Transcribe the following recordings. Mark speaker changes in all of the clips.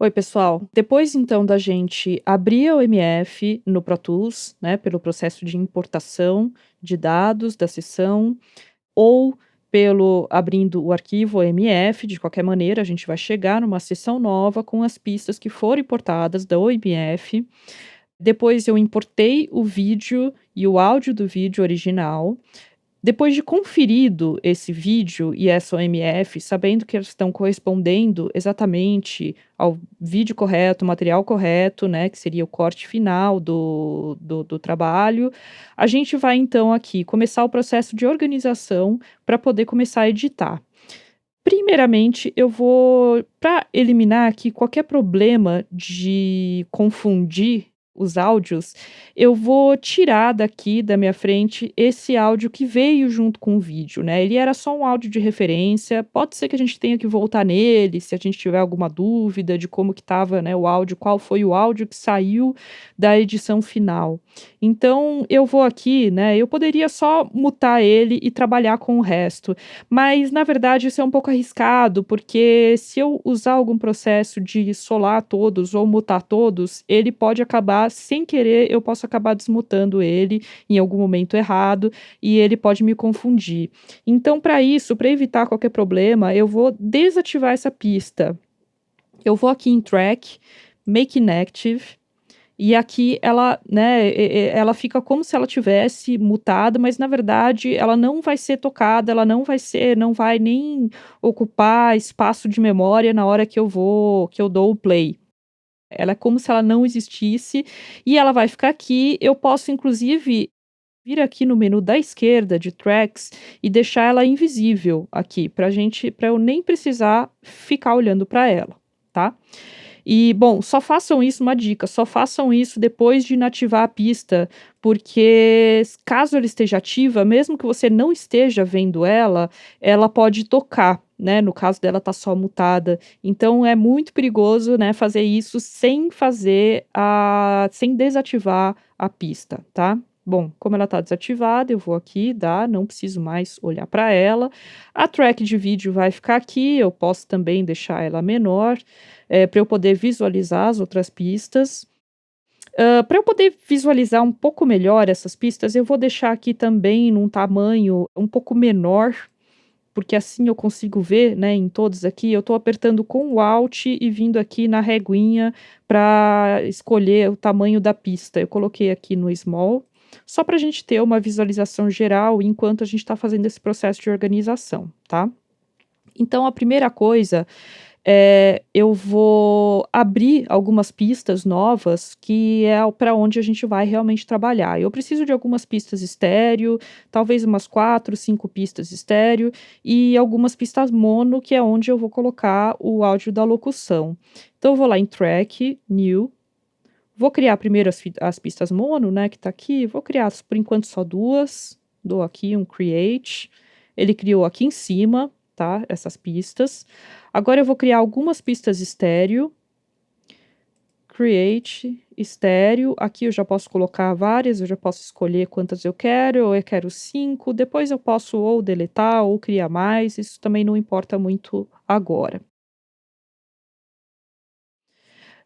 Speaker 1: Oi, pessoal. Depois então da gente abrir a OMF no Pro Tools, né, pelo processo de importação de dados da sessão, ou pelo abrindo o arquivo OMF, de qualquer maneira, a gente vai chegar numa sessão nova com as pistas que foram importadas da OMF. Depois eu importei o vídeo e o áudio do vídeo original. Depois de conferido esse vídeo e essa OMF, sabendo que eles estão correspondendo exatamente ao vídeo correto, material correto, né, que seria o corte final do trabalho, a gente vai então aqui começar o processo de organização para poder começar a editar. Primeiramente, eu vou, para eliminar aqui qualquer problema de confundir os áudios, eu vou tirar daqui da minha frente esse áudio que veio junto com o vídeo, né? Ele era só um áudio de referência, pode ser que a gente tenha que voltar nele, se a gente tiver alguma dúvida de como que estava, né, o áudio, qual foi o áudio que saiu da edição final. Então, eu vou aqui, né, eu poderia só mutar ele e trabalhar com o resto, mas, na verdade, isso é um pouco arriscado, porque se eu usar algum processo de solar todos ou mutar todos, ele pode acabar, sem querer, eu posso acabar desmutando ele em algum momento errado e ele pode me confundir. Então, para isso, para evitar qualquer problema, eu vou desativar essa pista. Eu vou aqui em Track, Make Inactive, e aqui ela, né, ela fica como se ela tivesse mutada, mas na verdade ela não vai ser tocada, ela não vai nem ocupar espaço de memória na hora que eu dou o play. Ela é como se ela não existisse e ela vai ficar aqui. Eu posso inclusive vir aqui no menu da esquerda de Tracks e deixar ela invisível aqui, para eu nem precisar ficar olhando para ela, tá? E, bom, só façam isso, uma dica, só façam isso depois de inativar a pista, porque caso ela esteja ativa, mesmo que você não esteja vendo ela, ela pode tocar, né? No caso dela tá só mutada. Então é muito perigoso, né, fazer isso sem desativar a pista, tá? Bom, como ela está desativada, eu vou aqui, não preciso mais olhar para ela. A track de vídeo vai ficar aqui, eu posso também deixar ela menor, para eu poder visualizar as outras pistas. Para eu poder visualizar um pouco melhor essas pistas, eu vou deixar aqui também num tamanho um pouco menor, porque assim eu consigo ver, né, em todos aqui. Eu estou apertando com o Alt e vindo aqui na reguinha para escolher o tamanho da pista. Eu coloquei aqui no Small, só para a gente ter uma visualização geral enquanto a gente está fazendo esse processo de organização, tá? Então, a primeira coisa eu vou abrir algumas pistas novas que é para onde a gente vai realmente trabalhar. Eu preciso de algumas pistas estéreo, talvez umas 4, 5 pistas estéreo e algumas pistas mono, que é onde eu vou colocar o áudio da locução. Então eu vou lá em Track, New, vou criar primeiro as pistas mono, né, que tá aqui, vou criar por enquanto só 2, dou aqui um Create, ele criou aqui em cima, tá, essas pistas. Agora eu vou criar algumas pistas estéreo, Create, estéreo, aqui eu já posso colocar várias, eu já posso escolher quantas eu quero, ou eu quero 5, depois eu posso ou deletar ou criar mais, isso também não importa muito agora.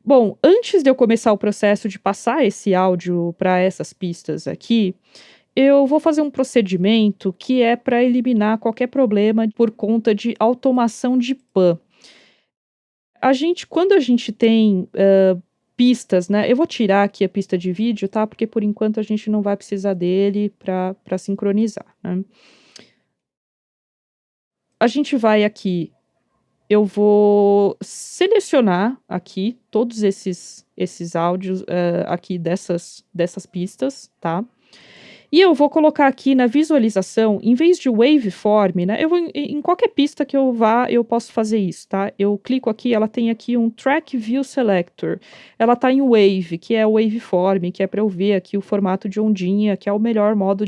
Speaker 1: Bom, antes de eu começar o processo de passar esse áudio para essas pistas aqui, eu vou fazer um procedimento que é para eliminar qualquer problema por conta de automação de PAN. Quando a gente tem pistas, né? Eu vou tirar aqui a pista de vídeo, tá? Porque por enquanto a gente não vai precisar dele para sincronizar, né? A gente vai aqui, eu vou selecionar aqui todos esses áudios aqui dessas pistas, tá? E eu vou colocar aqui na visualização, em vez de waveform, né? Eu vou em qualquer pista que eu vá, eu posso fazer isso, tá? Eu clico aqui, ela tem aqui um Track View Selector. Ela tá em Wave, que é o waveform, que é para eu ver aqui o formato de ondinha, que é o melhor modo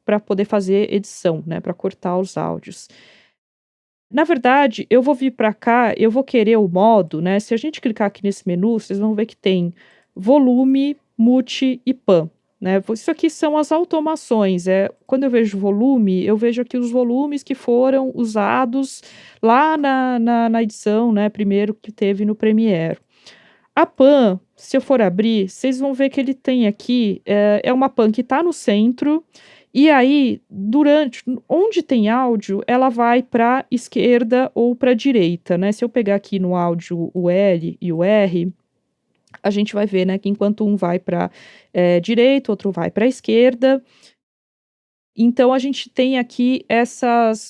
Speaker 1: para poder fazer edição, né? Para cortar os áudios. Na verdade, eu vou vir para cá, eu vou querer o modo, né? Se a gente clicar aqui nesse menu, vocês vão ver que tem volume, mute e pan. né? Isso aqui são as automações. Quando eu vejo volume, eu vejo aqui os volumes que foram usados lá na edição, né? Primeiro que teve no Premiere. A pan, se eu for abrir, vocês vão ver que ele tem aqui, é uma pan que está no centro, e aí, onde tem áudio, ela vai para esquerda ou para direita, né? Se eu pegar aqui no áudio o L e o R, a gente vai ver, né, que enquanto um vai para direita, outro vai para esquerda. Então a gente tem aqui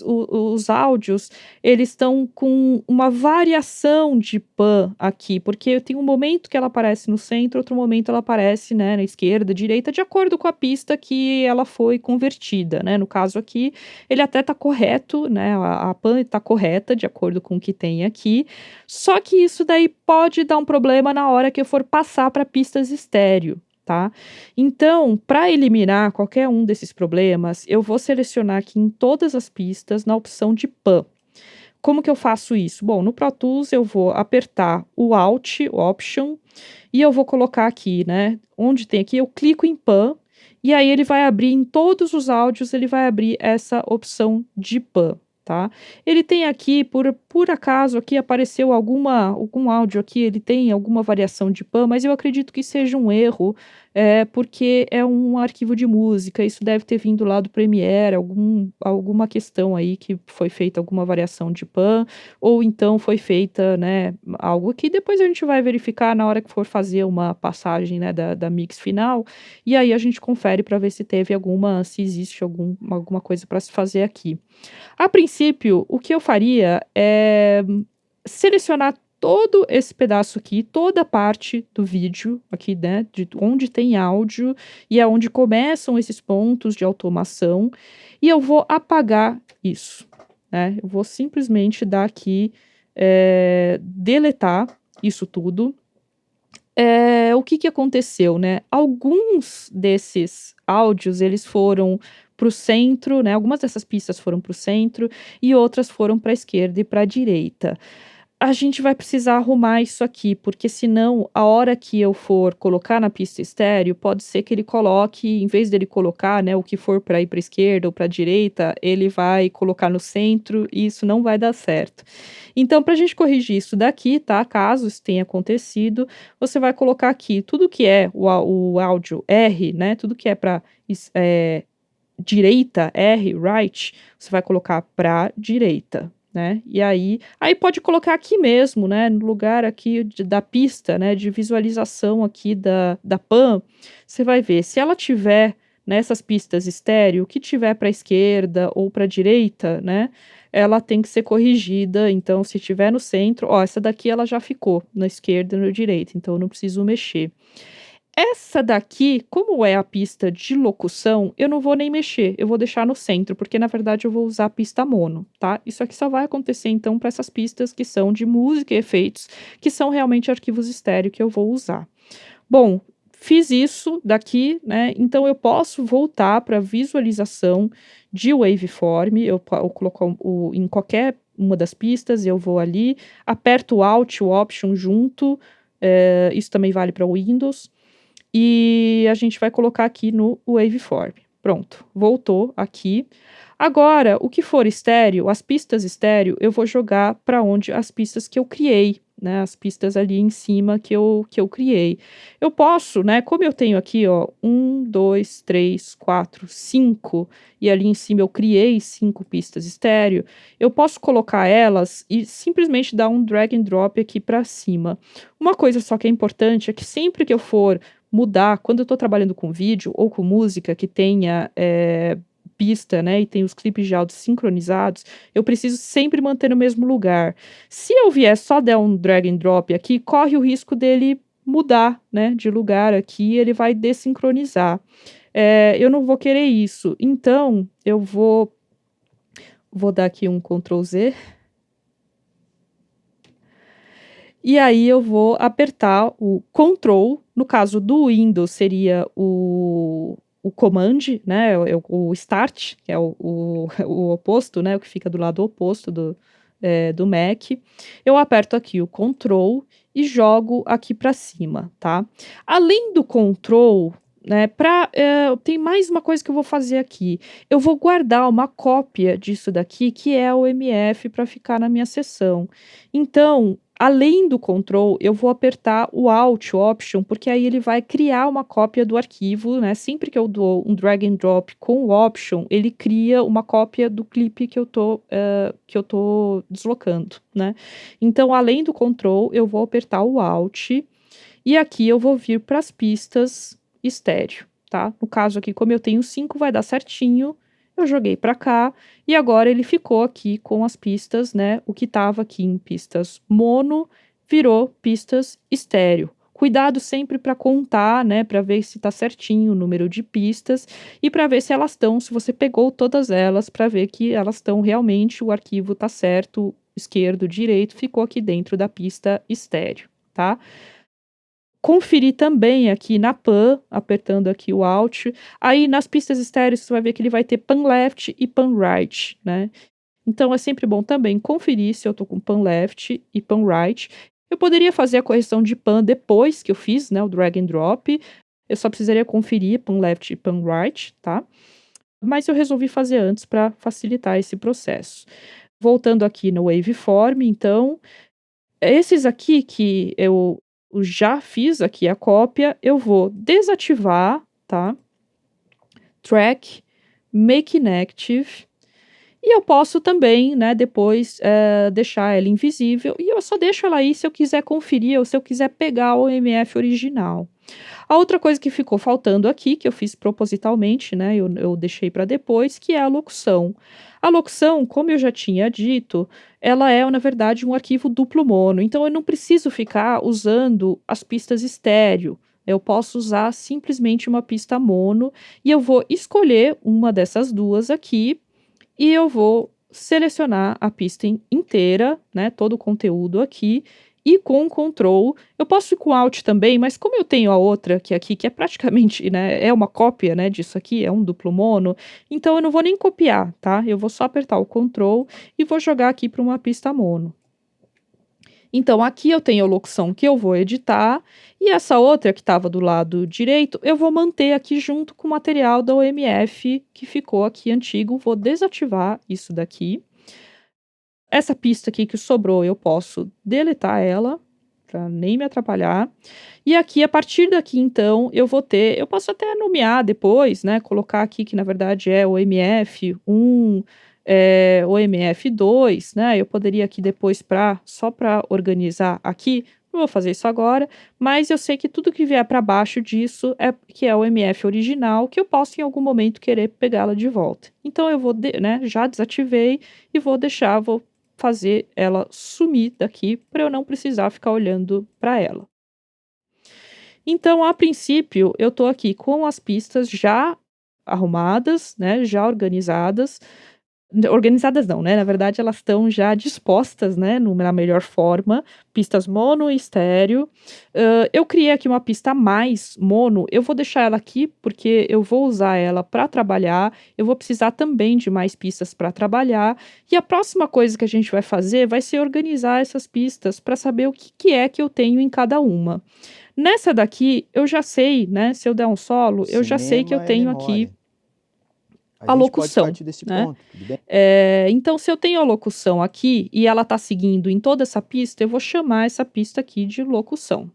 Speaker 1: os áudios, eles estão com uma variação de pan aqui, porque tem um momento que ela aparece no centro, outro momento ela aparece, né, na esquerda, direita, de acordo com a pista que ela foi convertida, né? No caso aqui, ele até está correto, né? A pan está correta, de acordo com o que tem aqui, só que isso daí pode dar um problema na hora que eu for passar para pistas estéreo. Tá? Então, para eliminar qualquer um desses problemas, eu vou selecionar aqui em todas as pistas na opção de pan. Como que eu faço isso? Bom, no Pro Tools eu vou apertar o Alt, o Option, e eu vou colocar aqui, né? Onde tem aqui, eu clico em pan, e aí ele vai abrir em todos os áudios, ele vai abrir essa opção de pan. Tá? Ele tem aqui, por acaso, aqui apareceu algum áudio aqui, ele tem alguma variação de pan, mas eu acredito que seja um erro, porque é um arquivo de música, isso deve ter vindo lá do Premiere, alguma questão aí que foi feita alguma variação de pan, ou então foi feita, né, algo que depois a gente vai verificar na hora que for fazer uma passagem, né, da mix final, e aí a gente confere para ver se existe alguma coisa para se fazer aqui. A princípio, o que eu faria é selecionar todo esse pedaço aqui, toda a parte do vídeo aqui, né, de onde tem áudio e é onde começam esses pontos de automação, e eu vou apagar isso, né? Eu vou simplesmente dar aqui, deletar isso tudo. O que que aconteceu, né? Alguns desses áudios, eles foram para o centro, né? Algumas dessas pistas foram para o centro e outras foram para a esquerda e para a direita. A gente vai precisar arrumar isso aqui, porque senão, a hora que eu for colocar na pista estéreo, pode ser que ele coloque, em vez dele colocar, né, o que for para ir para a esquerda ou para a direita, ele vai colocar no centro e isso não vai dar certo. Então, para a gente corrigir isso daqui, tá? Caso isso tenha acontecido, você vai colocar aqui tudo que é o áudio R, né? Tudo que é para direita, R, right, você vai colocar para direita, né? E aí pode colocar aqui mesmo, né? No lugar aqui da pista, né? De visualização aqui da pan, você vai ver, se ela tiver nessas pistas estéreo, que tiver para a esquerda ou para a direita, né? Ela tem que ser corrigida, então se tiver no centro, ó, essa daqui ela já ficou na esquerda e na direita, então eu não preciso mexer. Essa daqui, como é a pista de locução, eu não vou nem mexer, eu vou deixar no centro, porque na verdade eu vou usar a pista mono, tá? Isso aqui só vai acontecer então para essas pistas que são de música e efeitos, que são realmente arquivos estéreo que eu vou usar. Bom, fiz isso daqui, né? Então eu posso voltar para visualização de waveform, eu coloco em qualquer uma das pistas, eu vou ali, aperto o Alt, o Option junto, isso também vale para Windows. E a gente vai colocar aqui no waveform. Pronto, voltou aqui. Agora, o que for estéreo, as pistas estéreo, eu vou jogar para onde as pistas que eu criei, né? As pistas ali em cima que eu criei. Eu posso, né? Como eu tenho aqui, ó, 1, 2, 3, 4, 5, e ali em cima eu criei 5 pistas estéreo, eu posso colocar elas e simplesmente dar um drag and drop aqui para cima. Uma coisa só que é importante é que sempre que eu for mudar, quando eu estou trabalhando com vídeo ou com música que tenha pista, né, e tem os clipes de áudio sincronizados, eu preciso sempre manter no mesmo lugar. Se eu vier só der um drag and drop aqui, corre o risco dele mudar, né, de lugar aqui, ele vai desincronizar. Eu não vou querer isso, então eu vou dar aqui um Ctrl Z. E aí eu vou apertar o Ctrl, no caso do Windows seria o Command, né, o Start, que é o oposto, né, o que fica do lado oposto do Mac. Eu aperto aqui o Ctrl e jogo aqui para cima, tá? Além do Ctrl, né, tem mais uma coisa que eu vou fazer aqui. Eu vou guardar uma cópia disso daqui, que é o MF, para ficar na minha sessão. Então, além do control, eu vou apertar o Alt, o Option, porque aí ele vai criar uma cópia do arquivo, né? Sempre que eu dou um drag and drop com o Option, ele cria uma cópia do clipe que eu tô deslocando, né? Então, além do control, eu vou apertar o Alt e aqui eu vou vir para as pistas estéreo, tá? No caso aqui, como eu tenho 5, vai dar certinho. Eu joguei para cá e agora ele ficou aqui com as pistas, né? O que estava aqui em pistas mono virou pistas estéreo. Cuidado sempre para contar, né? Para ver se está certinho o número de pistas e para ver se elas estão, se você pegou todas elas, para ver que elas estão realmente, o arquivo está certo, esquerdo, direito, ficou aqui dentro da pista estéreo, tá? Conferir também aqui na pan, apertando aqui o Alt. Aí nas pistas estéreos você vai ver que ele vai ter pan left e pan right, né? Então é sempre bom também conferir se eu tô com pan left e pan right. Eu poderia fazer a correção de pan depois que eu fiz, né, o drag and drop. Eu só precisaria conferir pan left e pan right, tá? Mas eu resolvi fazer antes para facilitar esse processo. Voltando aqui no waveform, então, esses aqui que eu já fiz aqui a cópia, eu vou desativar, tá? Track, Make Inactive. E eu posso também, né, depois deixar ela invisível. E eu só deixo ela aí se eu quiser conferir ou se eu quiser pegar o MF original. A outra coisa que ficou faltando aqui, que eu fiz propositalmente, né, eu deixei para depois, que é a locução. A locução, como eu já tinha dito, ela é, na verdade, um arquivo duplo mono. Então, eu não preciso ficar usando as pistas estéreo. Eu posso usar simplesmente uma pista mono e eu vou escolher uma dessas duas aqui e eu vou selecionar a pista inteira, né, todo o conteúdo aqui, e com o control, eu posso ir com Alt também, mas como eu tenho a outra que é aqui, que é praticamente, né, é uma cópia, né, disso aqui, é um duplo mono, então eu não vou nem copiar, tá? Eu vou só apertar o control e vou jogar aqui para uma pista mono. Então, aqui eu tenho a locução que eu vou editar, e essa outra que estava do lado direito, eu vou manter aqui junto com o material da OMF que ficou aqui antigo, vou desativar isso daqui. Essa pista aqui que sobrou, eu posso deletar ela, para nem me atrapalhar. E aqui, a partir daqui, então, eu posso até nomear depois, né, colocar aqui que na verdade é o MF1, o MF2, né, eu poderia aqui depois, só para organizar aqui, não vou fazer isso agora, mas eu sei que tudo que vier para baixo disso que é o MF original, que eu posso em algum momento querer pegá-la de volta. Então eu vou, né, já desativei e vou fazer ela sumir daqui para eu não precisar ficar olhando para ela. Então, a princípio, eu estou aqui com as pistas já arrumadas, né, já organizadas. Organizadas não, né, na verdade elas estão já dispostas, né, na melhor forma, pistas mono e estéreo. Eu criei aqui uma pista mais mono, eu vou deixar ela aqui, porque eu vou usar ela para trabalhar, eu vou precisar também de mais pistas para trabalhar, e a próxima coisa que a gente vai fazer vai ser organizar essas pistas para saber o que é que eu tenho em cada uma. Nessa daqui, eu já sei, né, se eu der um solo, eu já sei que eu
Speaker 2: Cinema é
Speaker 1: tenho aqui
Speaker 2: memória. A
Speaker 1: a
Speaker 2: gente pode
Speaker 1: locução,
Speaker 2: partir desse
Speaker 1: né?
Speaker 2: ponto, tudo bem?
Speaker 1: Então, se eu tenho a locução aqui e ela está seguindo em toda essa pista, eu vou chamar essa pista aqui de locução.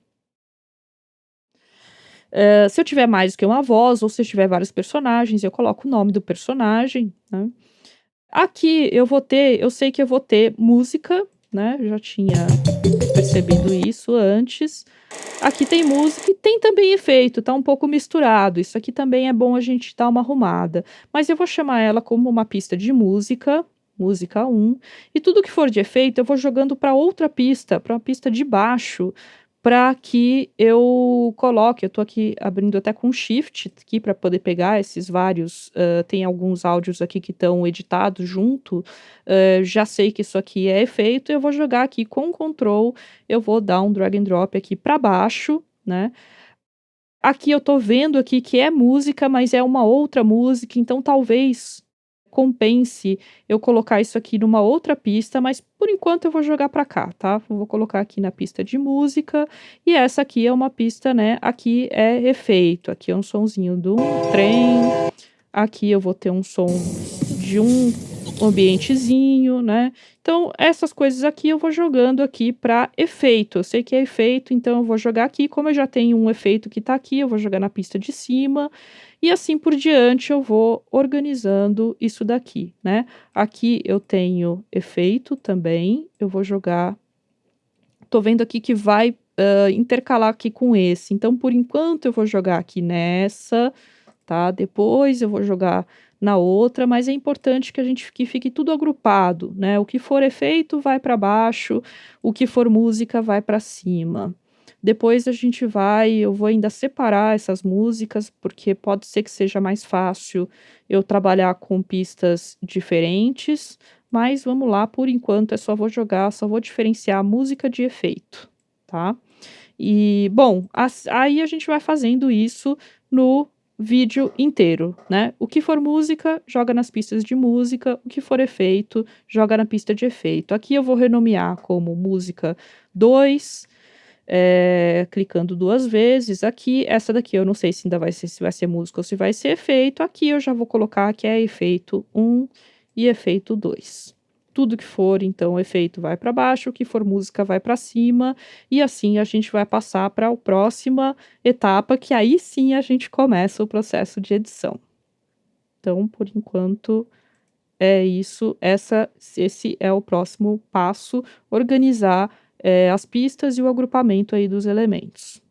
Speaker 1: Se eu tiver mais do que uma voz, ou se eu tiver vários personagens, eu coloco o nome do personagem, né? Aqui eu sei que eu vou ter música, né? Eu já tinha percebido isso antes. Aqui tem música e tem também efeito, tá um pouco misturado. Isso aqui também é bom a gente dar uma arrumada. Mas eu vou chamar ela como uma pista de música, música 1, e tudo que for de efeito eu vou jogando para outra pista, para uma pista de baixo, para que eu coloque. Eu tô aqui abrindo até com shift aqui para poder pegar esses vários, tem alguns áudios aqui que estão editados junto. Já sei que isso aqui é efeito, eu vou jogar aqui com control, eu vou dar um drag and drop aqui para baixo, né? Aqui eu tô vendo aqui que é música, mas é uma outra música, então talvez compense eu colocar isso aqui numa outra pista, mas por enquanto eu vou jogar para cá, tá? Eu vou colocar aqui na pista de música, e essa aqui é uma pista, né, aqui é efeito, aqui é um sonzinho de um trem, aqui eu vou ter um som de um ambientezinho, né. Então essas coisas aqui eu vou jogando aqui para efeito, eu sei que é efeito, então eu vou jogar aqui, como eu já tenho um efeito que tá aqui, eu vou jogar na pista de cima, e assim por diante eu vou organizando isso daqui, né. Aqui eu tenho efeito também, eu vou jogar, tô vendo aqui que vai, intercalar aqui com esse, então por enquanto eu vou jogar aqui nessa, tá, depois eu vou jogar na outra, mas é importante que a gente que fique tudo agrupado, né, o que for efeito vai para baixo, o que for música vai para cima. Depois a gente vai eu vou ainda separar essas músicas, porque pode ser que seja mais fácil eu trabalhar com pistas diferentes, mas vamos lá, por enquanto só vou diferenciar música de efeito, tá. E bom, aí a gente vai fazendo isso no vídeo inteiro, né. O que for música, joga nas pistas de música, o que for efeito, joga na pista de efeito. Aqui eu vou renomear como música 2, clicando 2 vezes. Aqui, essa daqui eu não sei se vai ser música ou se vai ser efeito. Aqui eu já vou colocar que é efeito 1 e efeito 2. Tudo que for, então, efeito vai para baixo, o que for música vai para cima, e assim a gente vai passar para a próxima etapa, que aí sim a gente começa o processo de edição. Então, por enquanto, é isso, esse é o próximo passo, organizar, as pistas e o agrupamento aí dos elementos.